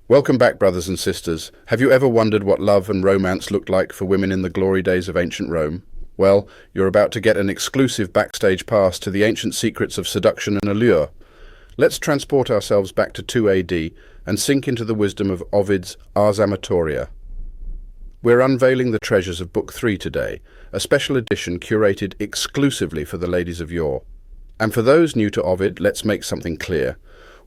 Welcome back, brothers and sisters. Have you ever wondered what love and romance looked like for women in the glory days of ancient Rome? Well, you're about to get an exclusive backstage pass to the ancient secrets of seduction and allure. Let's transport ourselves back to 2 AD and sink into the wisdom of Ovid's Ars Amatoria. We're unveiling the treasures of Book 3 today, a special edition curated exclusively for the ladies of yore. And for those new to Ovid, let's make something clear.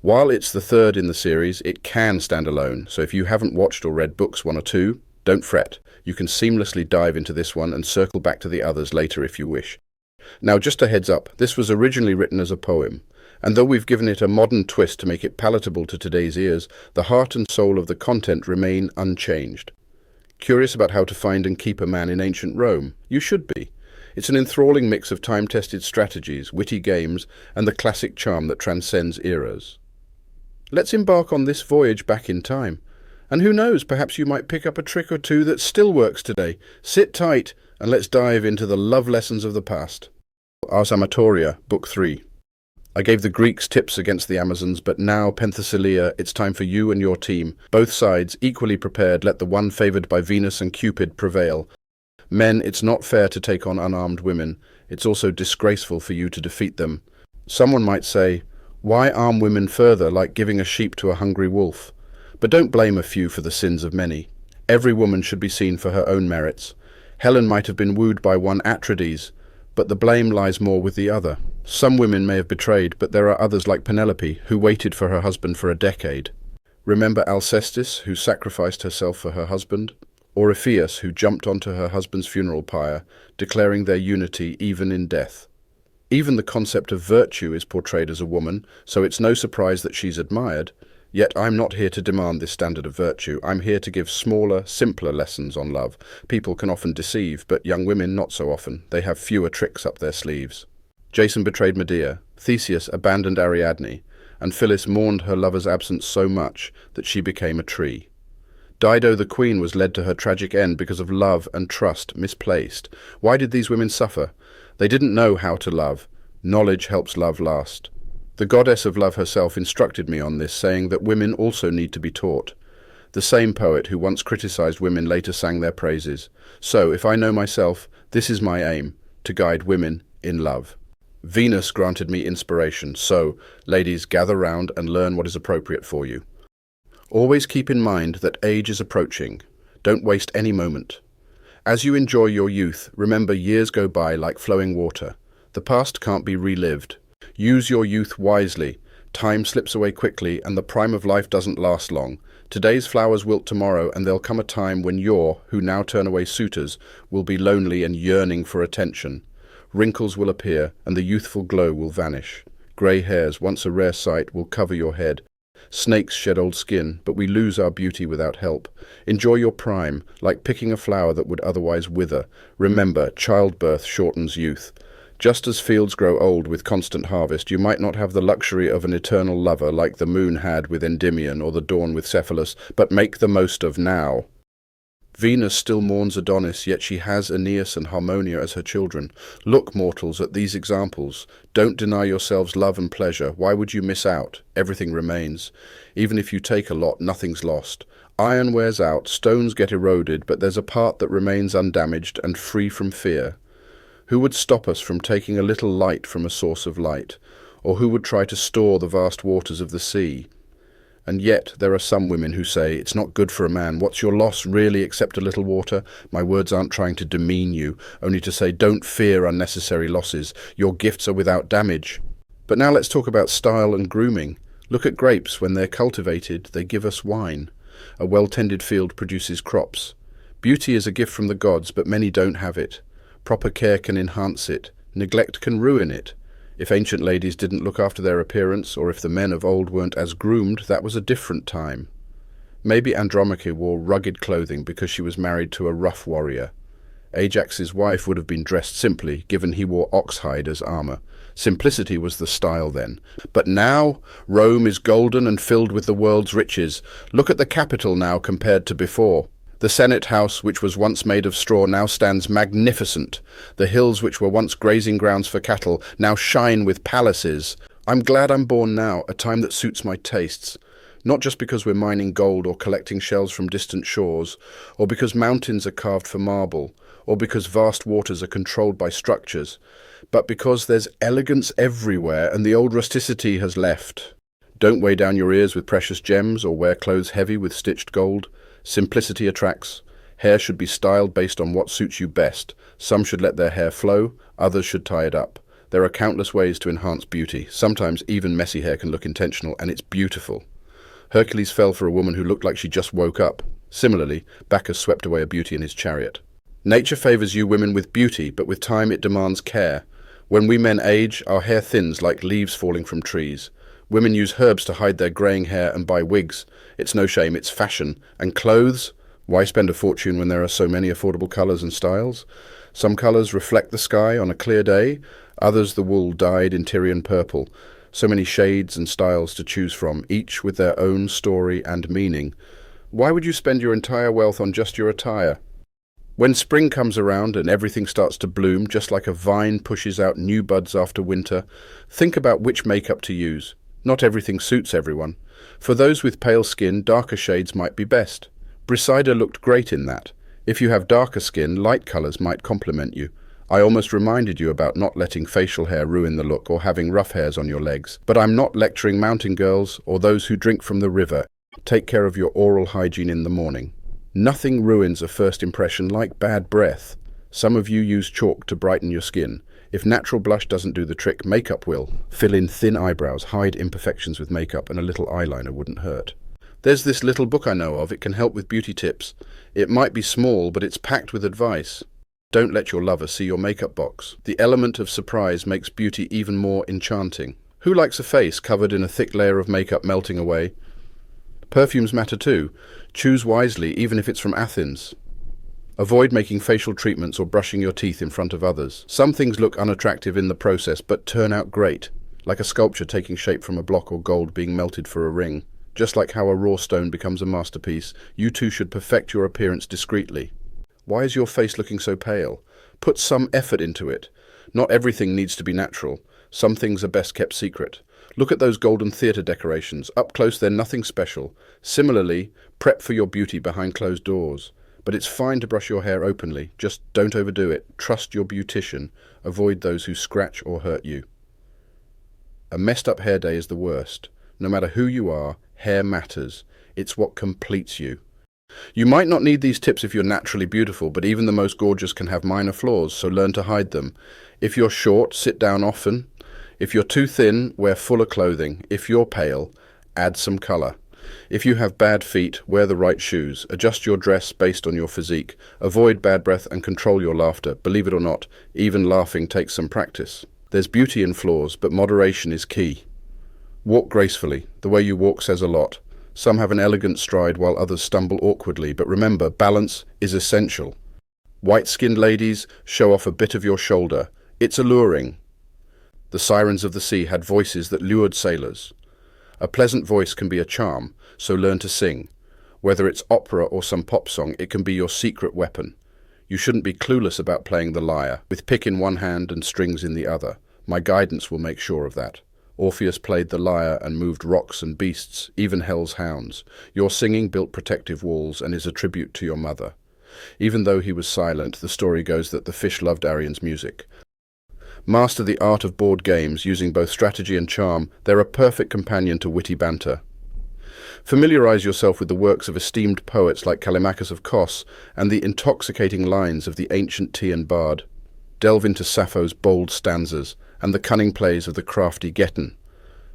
While it's the third in the series, it can stand alone, so if you haven't watched or read books 1 or 2, don't fret. You can seamlessly dive into this one and circle back to the others later if you wish. Now, just a heads up, this was originally written as a poem, and though we've given it a modern twist to make it palatable to today's ears, the heart and soul of the content remain unchanged. Curious about how to find and keep a man in ancient Rome? You should be. It's an enthralling mix of time-tested strategies, witty games, and the classic charm that transcends eras. Let's embark on this voyage back in time. And who knows, perhaps you might pick up a trick or two that still works today. Sit tight and let's dive into the love lessons of the past. Ars Amatoria, Book 3. I gave the Greeks tips against the Amazons, but now, Penthesilea, it's time for you and your team. Both sides, equally prepared, let the one favoured by Venus and Cupid prevail. Men, it's not fair to take on unarmed women. It's also disgraceful for you to defeat them. Someone might say, why arm women further, like giving a sheep to a hungry wolf? But don't blame a few for the sins of many. Every woman should be seen for her own merits. Helen might have been wooed by one Atrides, but the blame lies more with the other. Some women may have betrayed, but there are others like Penelope, who waited for her husband for a decade. Remember Alcestis, who sacrificed herself for her husband? Or Ephias, who jumped onto her husband's funeral pyre, declaring their unity even in death? Even the concept of virtue is portrayed as a woman, so it's no surprise that she's admired. Yet I'm not here to demand this standard of virtue. I'm here to give smaller, simpler lessons on love. People can often deceive, but young women not so often. They have fewer tricks up their sleeves. Jason betrayed Medea, Theseus abandoned Ariadne, and Phyllis mourned her lover's absence so much that she became a tree. Dido the queen was led to her tragic end because of love and trust misplaced. Why did these women suffer? They didn't know how to love. Knowledge helps love last. The goddess of love herself instructed me on this, saying that women also need to be taught. The same poet who once criticized women later sang their praises. So, if I know myself, this is my aim, to guide women in love. Venus granted me inspiration, so, ladies, gather round and learn what is appropriate for you. Always keep in mind that age is approaching. Don't waste any moment. As you enjoy your youth, remember years go by like flowing water. The past can't be relived. Use your youth wisely. Time slips away quickly and the prime of life doesn't last long. Today's flowers wilt tomorrow, and there'll come a time when who now turn away suitors, will be lonely and yearning for attention. Wrinkles will appear and the youthful glow will vanish. Grey hairs, once a rare sight, will cover your head. Snakes shed old skin, but we lose our beauty without help. Enjoy your prime, like picking a flower that would otherwise wither. Remember, childbirth shortens youth. Just as fields grow old with constant harvest, you might not have the luxury of an eternal lover like the moon had with Endymion or the dawn with Cephalus, but make the most of now. Venus still mourns Adonis, yet she has Aeneas and Harmonia as her children. Look, mortals, at these examples. Don't deny yourselves love and pleasure. Why would you miss out? Everything remains. Even if you take a lot, nothing's lost. Iron wears out, stones get eroded, but there's a part that remains undamaged and free from fear. Who would stop us from taking a little light from a source of light? Or who would try to store the vast waters of the sea? And yet there are some women who say, it's not good for a man. What's your loss, really, except a little water? My words aren't trying to demean you, only to say don't fear unnecessary losses. Your gifts are without damage. But now let's talk about style and grooming. Look at grapes. When they're cultivated, they give us wine. A well-tended field produces crops. Beauty is a gift from the gods, but many don't have it. Proper care can enhance it. Neglect can ruin it. If ancient ladies didn't look after their appearance, or if the men of old weren't as groomed, that was a different time. Maybe Andromache wore rugged clothing because she was married to a rough warrior. Ajax's wife would have been dressed simply, given he wore oxhide as armor. Simplicity was the style then. But now, Rome is golden and filled with the world's riches. Look at the Capitol now compared to before. The Senate House, which was once made of straw, now stands magnificent. The hills which were once grazing grounds for cattle now shine with palaces. I'm glad I'm born now, a time that suits my tastes. Not just because we're mining gold or collecting shells from distant shores, or because mountains are carved for marble, or because vast waters are controlled by structures, but because there's elegance everywhere and the old rusticity has left. Don't weigh down your ears with precious gems or wear clothes heavy with stitched gold. Simplicity attracts. Hair should be styled based on what suits you best. Some should let their hair flow, others should tie it up. There are countless ways to enhance beauty. Sometimes even messy hair can look intentional, and it's beautiful. Hercules fell for a woman who looked like she just woke up. Similarly, Bacchus swept away a beauty in his chariot. Nature favors you women with beauty, but with time it demands care. When we men age, our hair thins like leaves falling from trees. Women use herbs to hide their greying hair and buy wigs. It's no shame, it's fashion. And clothes? Why spend a fortune when there are so many affordable colours and styles? Some colours reflect the sky on a clear day, others the wool dyed in Tyrian purple. So many shades and styles to choose from, each with their own story and meaning. Why would you spend your entire wealth on just your attire? When spring comes around and everything starts to bloom, just like a vine pushes out new buds after winter, think about which makeup to use. Not everything suits everyone. For those with pale skin, darker shades might be best. Brisider looked great in that. If you have darker skin, light colours might complement you. I almost reminded you about not letting facial hair ruin the look or having rough hairs on your legs. But I'm not lecturing mountain girls or those who drink from the river. Take care of your oral hygiene in the morning. Nothing ruins a first impression like bad breath. Some of you use chalk to brighten your skin. If natural blush doesn't do the trick, makeup will. Fill in thin eyebrows, hide imperfections with makeup, and a little eyeliner wouldn't hurt. There's this little book I know of. It can help with beauty tips. It might be small, but it's packed with advice. Don't let your lover see your makeup box. The element of surprise makes beauty even more enchanting. Who likes a face covered in a thick layer of makeup melting away? Perfumes matter too. Choose wisely, even if it's from Athens. Avoid making facial treatments or brushing your teeth in front of others. Some things look unattractive in the process, but turn out great, like a sculpture taking shape from a block or gold being melted for a ring. Just like how a raw stone becomes a masterpiece, you too should perfect your appearance discreetly. Why is your face looking so pale? Put some effort into it. Not everything needs to be natural. Some things are best kept secret. Look at those golden theatre decorations. Up close, they're nothing special. Similarly, prep for your beauty behind closed doors. But it's fine to brush your hair openly. Just don't overdo it. Trust your beautician. Avoid those who scratch or hurt you. A messed up hair day is the worst. No matter who you are, hair matters. It's what completes you. You might not need these tips if you're naturally beautiful, but even the most gorgeous can have minor flaws, so learn to hide them. If you're short, sit down often. If you're too thin, wear fuller clothing. If you're pale, add some colour. If you have bad feet, wear the right shoes. Adjust your dress based on your physique. Avoid bad breath and control your laughter. Believe it or not, even laughing takes some practice. There's beauty in flaws, but moderation is key. Walk gracefully. The way you walk says a lot. Some have an elegant stride while others stumble awkwardly, but remember, balance is essential. White-skinned ladies, show off a bit of your shoulder. It's alluring. The sirens of the sea had voices that lured sailors. A pleasant voice can be a charm, so learn to sing. Whether it's opera or some pop song, it can be your secret weapon. You shouldn't be clueless about playing the lyre, with pick in one hand and strings in the other. My guidance will make sure of that. Orpheus played the lyre and moved rocks and beasts, even hell's hounds. Your singing built protective walls and is a tribute to your mother. Even though he was silent, the story goes that the fish loved Arian's music. Master the art of board games using both strategy and charm. They're a perfect companion to witty banter. Familiarize yourself with the works of esteemed poets like Callimachus of Kos and the intoxicating lines of the ancient Tian bard. Delve into Sappho's bold stanzas and the cunning plays of the crafty Geton.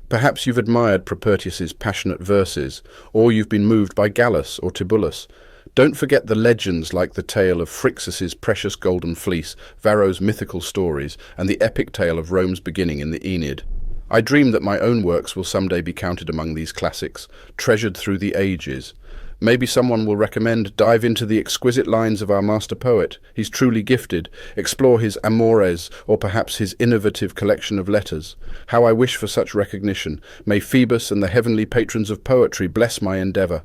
Perhaps you've admired Propertius's passionate verses, or you've been moved by Gallus or Tibullus. Don't forget the legends like the tale of Phrixus's precious golden fleece, Varro's mythical stories, and the epic tale of Rome's beginning in the Aeneid. I dream that my own works will someday be counted among these classics, treasured through the ages. Maybe someone will recommend dive into the exquisite lines of our master poet. He's truly gifted. Explore his amores, or perhaps his innovative collection of letters. How I wish for such recognition. May Phoebus and the heavenly patrons of poetry bless my endeavour.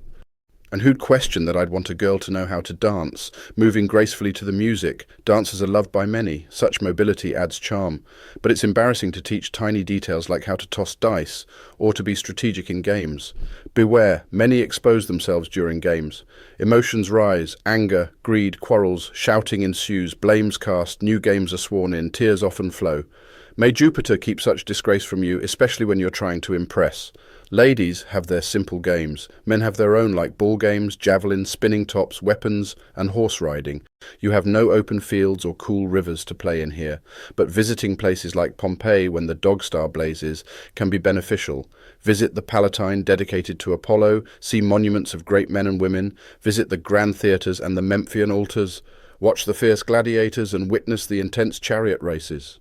And who'd question that I'd want a girl to know how to dance, moving gracefully to the music? Dancers are loved by many. Such mobility adds charm. But it's embarrassing to teach tiny details like how to toss dice, or to be strategic in games. Beware, many expose themselves during games. Emotions rise, anger, greed, quarrels, shouting ensues, blames cast, new games are sworn in, tears often flow. May Jupiter keep such disgrace from you, especially when you're trying to impress. Ladies have their simple games. Men have their own, like ball games, javelin, spinning tops, weapons, and horse riding. You have no open fields or cool rivers to play in here, but visiting places like Pompeii when the dog star blazes can be beneficial. Visit the Palatine dedicated to Apollo, see monuments of great men and women, visit the grand theatres and the Memphian altars, watch the fierce gladiators and witness the intense chariot races.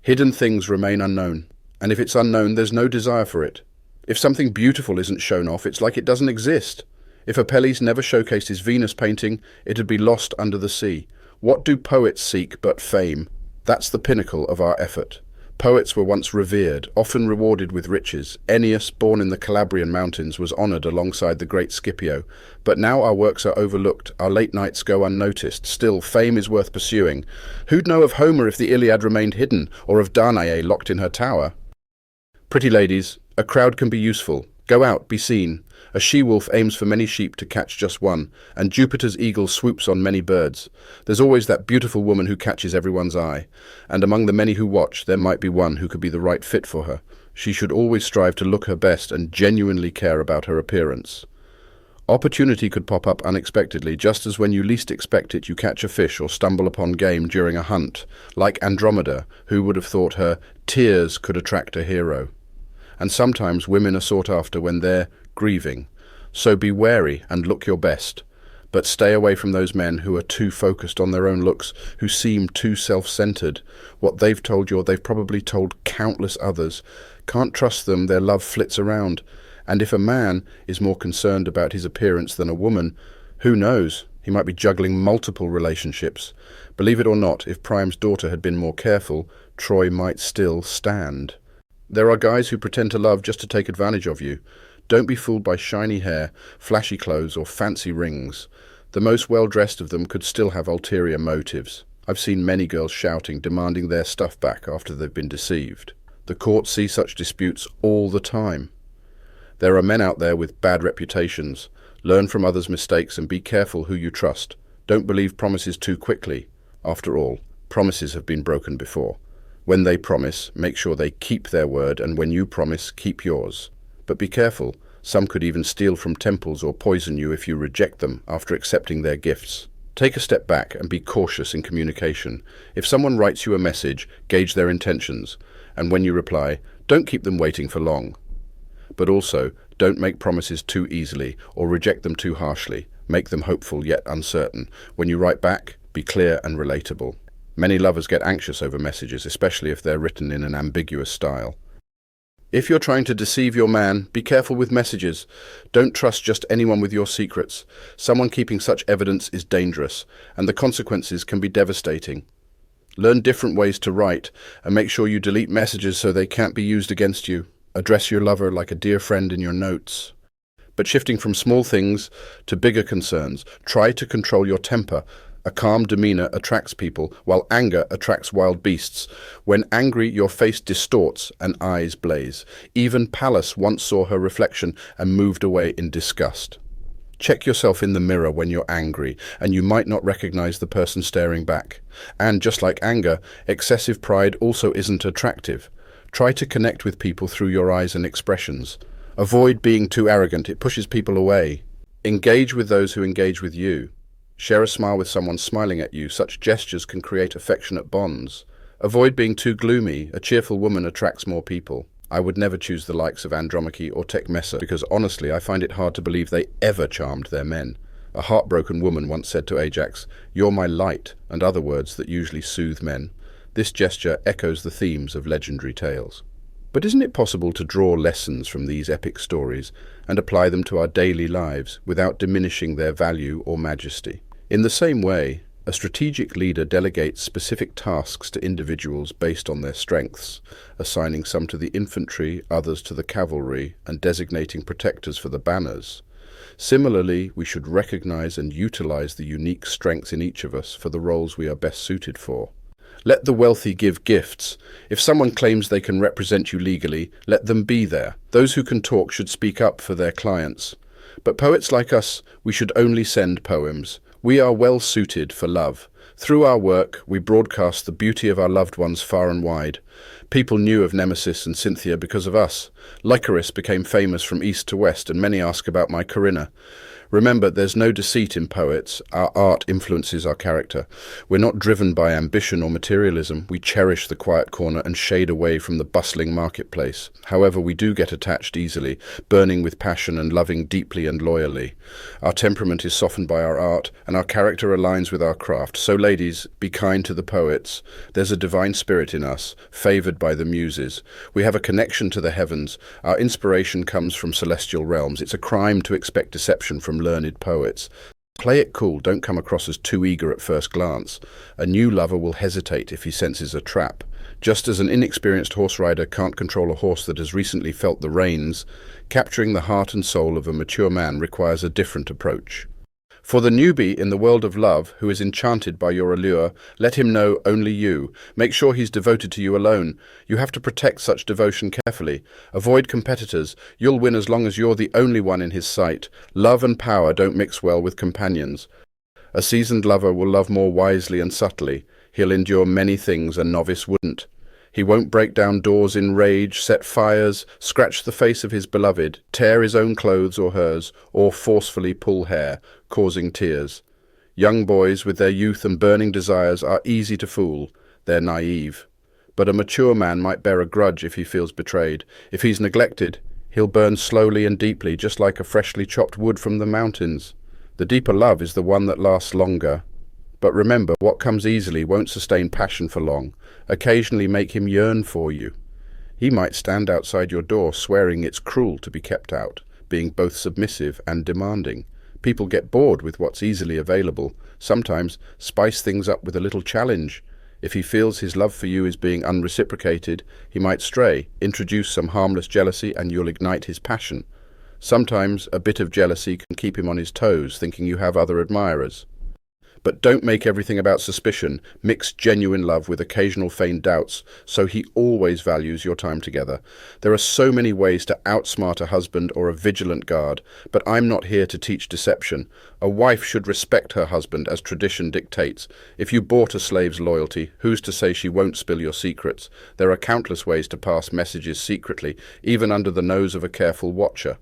Hidden things remain unknown, and if it's unknown, there's no desire for it. If something beautiful isn't shown off, it's like it doesn't exist. If Apelles never showcased his Venus painting, it'd be lost under the sea. What do poets seek but fame? That's the pinnacle of our effort. Poets were once revered, often rewarded with riches. Ennius, born in the Calabrian mountains, was honoured alongside the great Scipio. But now our works are overlooked, our late nights go unnoticed. Still, fame is worth pursuing. Who'd know of Homer if the Iliad remained hidden, or of Danae locked in her tower? Pretty ladies, a crowd can be useful. Go out, be seen. A she-wolf aims for many sheep to catch just one, and Jupiter's eagle swoops on many birds. There's always that beautiful woman who catches everyone's eye, and among the many who watch, there might be one who could be the right fit for her. She should always strive to look her best and genuinely care about her appearance. Opportunity could pop up unexpectedly, just as when you least expect it you catch a fish or stumble upon game during a hunt, like Andromeda, who would have thought her tears could attract a hero. And sometimes women are sought after when they're grieving. So be wary and look your best. But stay away from those men who are too focused on their own looks, who seem too self-centered. What they've told you, they've probably told countless others. Can't trust them, their love flits around. And if a man is more concerned about his appearance than a woman, who knows? He might be juggling multiple relationships. Believe it or not, if Priam's daughter had been more careful, Troy might still stand. There are guys who pretend to love just to take advantage of you. Don't be fooled by shiny hair, flashy clothes, or fancy rings. The most well-dressed of them could still have ulterior motives. I've seen many girls shouting, demanding their stuff back after they've been deceived. The courts see such disputes all the time. There are men out there with bad reputations. Learn from others' mistakes and be careful who you trust. Don't believe promises too quickly. After all, promises have been broken before. When they promise, make sure they keep their word, and when you promise, keep yours. But be careful, some could even steal from temples or poison you if you reject them after accepting their gifts. Take a step back and be cautious in communication. If someone writes you a message, gauge their intentions, and when you reply, don't keep them waiting for long. But also, don't make promises too easily or reject them too harshly. Make them hopeful yet uncertain. When you write back, be clear and relatable. Many lovers get anxious over messages, especially if they're written in an ambiguous style. If you're trying to deceive your man, be careful with messages. Don't trust just anyone with your secrets. Someone keeping such evidence is dangerous, and the consequences can be devastating. Learn different ways to write, and make sure you delete messages so they can't be used against you. Address your lover like a dear friend in your notes. But shifting from small things to bigger concerns, try to control your temper. A calm demeanor attracts people, while anger attracts wild beasts. When angry, your face distorts and eyes blaze. Even Pallas once saw her reflection and moved away in disgust. Check yourself in the mirror when you're angry, and you might not recognize the person staring back. And just like anger, excessive pride also isn't attractive. Try to connect with people through your eyes and expressions. Avoid being too arrogant, it pushes people away. Engage with those who engage with you. Share a smile with someone smiling at you. Such gestures can create affectionate bonds. Avoid being too gloomy. A cheerful woman attracts more people. I would never choose the likes of Andromache or Tecmessa because honestly I find it hard to believe they ever charmed their men. A heartbroken woman once said to Ajax, "You're my light," and other words that usually soothe men. This gesture echoes the themes of legendary tales. But isn't it possible to draw lessons from these epic stories and apply them to our daily lives without diminishing their value or majesty? In the same way, a strategic leader delegates specific tasks to individuals based on their strengths, assigning some to the infantry, others to the cavalry, and designating protectors for the banners. Similarly, we should recognize and utilize the unique strengths in each of us for the roles we are best suited for. Let the wealthy give gifts. If someone claims they can represent you legally, let them be there. Those who can talk should speak up for their clients. But poets like us, we should only send poems. We are well suited for love. Through our work, we broadcast the beauty of our loved ones far and wide. People knew of Nemesis and Cynthia because of us. Lycoris became famous from east to west, and many ask about my Corinna. Remember, there's no deceit in poets. Our art influences our character. We're not driven by ambition or materialism. We cherish the quiet corner and shade away from the bustling marketplace. However, we do get attached easily, burning with passion and loving deeply and loyally. Our temperament is softened by our art, and our character aligns with our craft. So, ladies, be kind to the poets. There's a divine spirit in us, favoured by the muses. We have a connection to the heavens. Our inspiration comes from celestial realms. It's a crime to expect deception from learned poets. Play it cool, don't come across as too eager at first glance. A new lover will hesitate if he senses a trap. Just as an inexperienced horse rider can't control a horse that has recently felt the reins, capturing the heart and soul of a mature man requires a different approach. For the newbie in the world of love who is enchanted by your allure, let him know only you. Make sure he's devoted to you alone. You have to protect such devotion carefully. Avoid competitors. You'll win as long as you're the only one in his sight. Love and power don't mix well with companions. A seasoned lover will love more wisely and subtly. He'll endure many things a novice wouldn't. He won't break down doors in rage, set fires, scratch the face of his beloved, tear his own clothes or hers, or forcefully pull hair, causing tears. Young boys with their youth and burning desires are easy to fool. They're naive. But a mature man might bear a grudge if he feels betrayed. If he's neglected, he'll burn slowly and deeply, just like a freshly chopped wood from the mountains. The deeper love is the one that lasts longer. But remember, what comes easily won't sustain passion for long. Occasionally make him yearn for you. He might stand outside your door swearing it's cruel to be kept out, being both submissive and demanding. People get bored with what's easily available. Sometimes spice things up with a little challenge. If he feels his love for you is being unreciprocated, he might stray, introduce some harmless jealousy, and you'll ignite his passion. Sometimes a bit of jealousy can keep him on his toes, thinking you have other admirers. But don't make everything about suspicion. Mix genuine love with occasional feigned doubts, so he always values your time together. There are so many ways to outsmart a husband or a vigilant guard, but I'm not here to teach deception. A wife should respect her husband as tradition dictates. If you bought a slave's loyalty, who's to say she won't spill your secrets? There are countless ways to pass messages secretly, even under the nose of a careful watcher.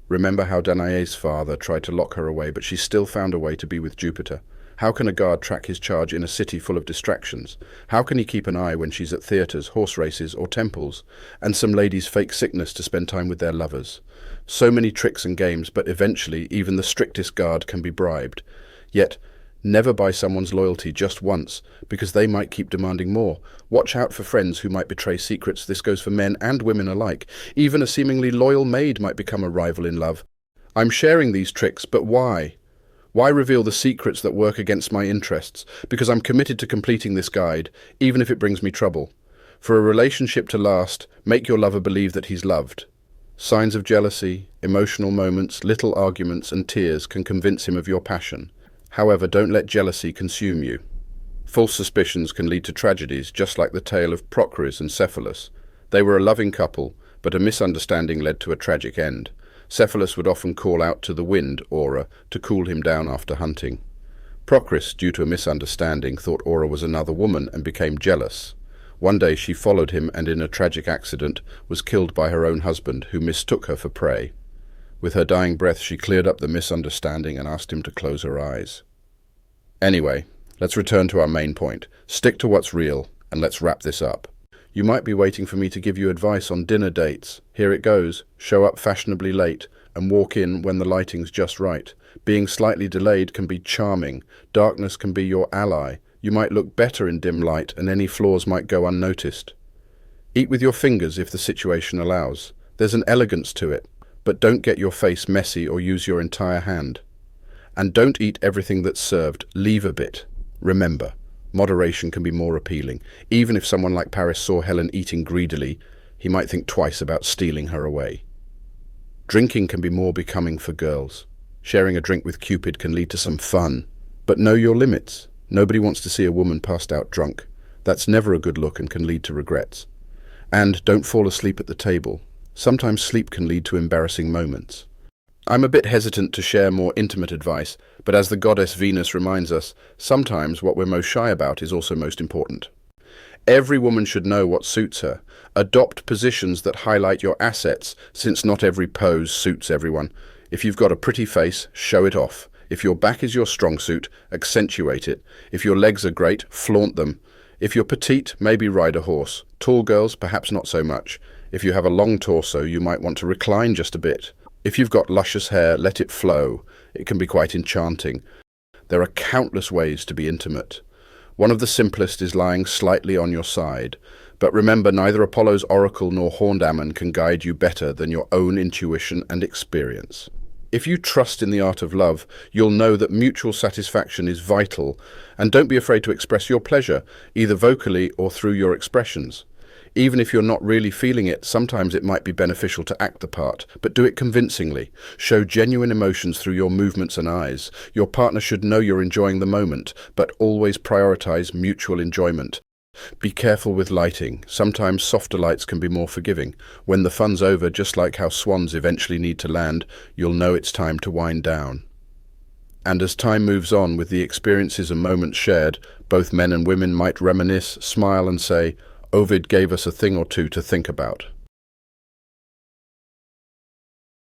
Remember how Danae's father tried to lock her away, but she still found a way to be with Jupiter. How can a guard track his charge in a city full of distractions? How can he keep an eye when she's at theatres, horse races, or temples? And some ladies fake sickness to spend time with their lovers. So many tricks and games, but eventually even the strictest guard can be bribed. Yet, never buy someone's loyalty just once, because they might keep demanding more. Watch out for friends who might betray secrets. This goes for men and women alike. Even a seemingly loyal maid might become a rival in love. I'm sharing these tricks, but why? Why reveal the secrets that work against my interests? Because I'm committed to completing this guide, even if it brings me trouble. For a relationship to last, make your lover believe that he's loved. Signs of jealousy, emotional moments, little arguments and tears can convince him of your passion. However, don't let jealousy consume you. False suspicions can lead to tragedies, just like the tale of Procris and Cephalus. They were a loving couple, but a misunderstanding led to a tragic end. Cephalus would often call out to the wind, Aura, to cool him down after hunting. Procris, due to a misunderstanding, thought Aura was another woman and became jealous. One day she followed him and in a tragic accident was killed by her own husband, who mistook her for prey. With her dying breath she cleared up the misunderstanding and asked him to close her eyes. Anyway, let's return to our main point. Stick to what's real, and let's wrap this up. You might be waiting for me to give you advice on dinner dates. Here it goes. Show up fashionably late and walk in when the lighting's just right. Being slightly delayed can be charming. Darkness can be your ally. You might look better in dim light and any flaws might go unnoticed. Eat with your fingers if the situation allows. There's an elegance to it, but don't get your face messy or use your entire hand. And don't eat everything that's served. Leave a bit. Remember, moderation can be more appealing. Even if someone like Paris saw Helen eating greedily, he might think twice about stealing her away. Drinking can be more becoming for girls. Sharing a drink with Cupid can lead to some fun. But know your limits. Nobody wants to see a woman passed out drunk. That's never a good look and can lead to regrets. And don't fall asleep at the table. Sometimes sleep can lead to embarrassing moments. I'm a bit hesitant to share more intimate advice, but as the goddess Venus reminds us, sometimes what we're most shy about is also most important. Every woman should know what suits her. Adopt positions that highlight your assets, since not every pose suits everyone. If you've got a pretty face, show it off. If your back is your strong suit, accentuate it. If your legs are great, flaunt them. If you're petite, maybe ride a horse. Tall girls, perhaps not so much. If you have a long torso, you might want to recline just a bit. If you've got luscious hair, let it flow. It can be quite enchanting. There are countless ways to be intimate. One of the simplest is lying slightly on your side. But remember, neither Apollo's oracle nor horned Ammon can guide you better than your own intuition and experience. If you trust in the art of love, you'll know that mutual satisfaction is vital, and don't be afraid to express your pleasure, either vocally or through your expressions. Even if you're not really feeling it, sometimes it might be beneficial to act the part, but do it convincingly. Show genuine emotions through your movements and eyes. Your partner should know you're enjoying the moment, but always prioritize mutual enjoyment. Be careful with lighting. Sometimes softer lights can be more forgiving. When the fun's over, just like how swans eventually need to land, you'll know it's time to wind down. And as time moves on with the experiences and moments shared, both men and women might reminisce, smile and say, Ovid gave us a thing or two to think about.